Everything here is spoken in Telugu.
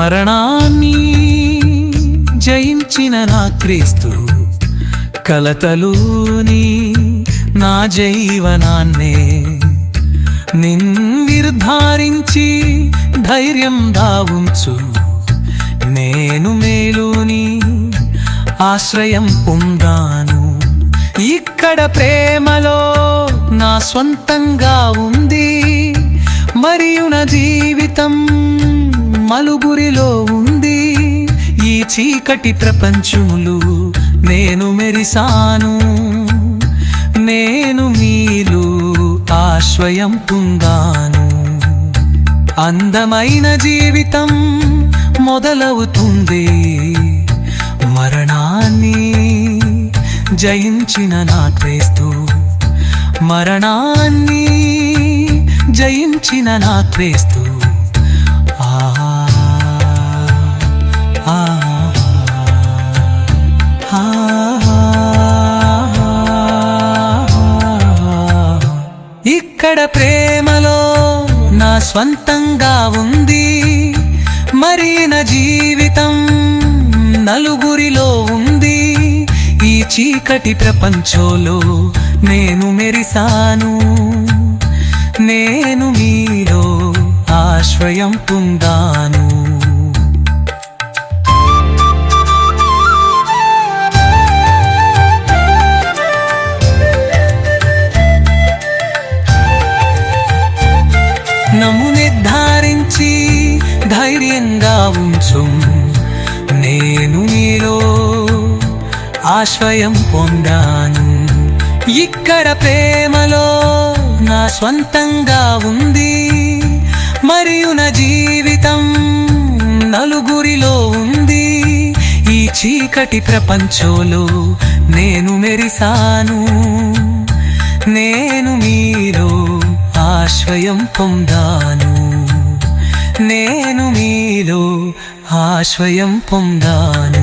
మరణాన్ని జయించిన నా క్రీస్తు కలతలోని నా జీవనాన్నే నిర్ధారించి ధైర్యం దావుంచు నేను మేలుని ఆశ్రయం పొందాను. ఇక్కడ ప్రేమలో నా స్వంతంగా ఉంది, మరియు నా జీవితం మలుగురిలో ఉంది. ఈ చీకటి ప్రపంచములు నేను మెరిసాను, నేను మీలో ఆశ్రయం పొందాను. అందమైన జీవితం మొదలవుతుంది. మరణాన్ని జయించిన నా క్రీస్తు, మరణాన్ని జయించిన నా క్రీస్తు. ఇక్కడ ప్రేమలో నా స్వంతంగా ఉంది, మరి నా జీవితం నలుగురిలో ఉంది. ఈ చీకటి ప్రపంచంలో నేను మెరిసాను, నేను మీలో ఆశ్రయం పొందాను. నన్ను నిర్ధారించి ధైర్యంగా ఉంచు, నేను నీలో ఆశ్రయం పొందాను. ఇక్కడ ప్రేమలో నా స్వంతంగా ఉంది, మరియు నా జీవితం నలుగురిలో ఉంది. ఈ చీకటి ప్రపంచంలో నేను మెరిసాను, నేను మీలో ఆశ్రయం పొందాను, నేను మీలో ఆశ్రయం పొందాను.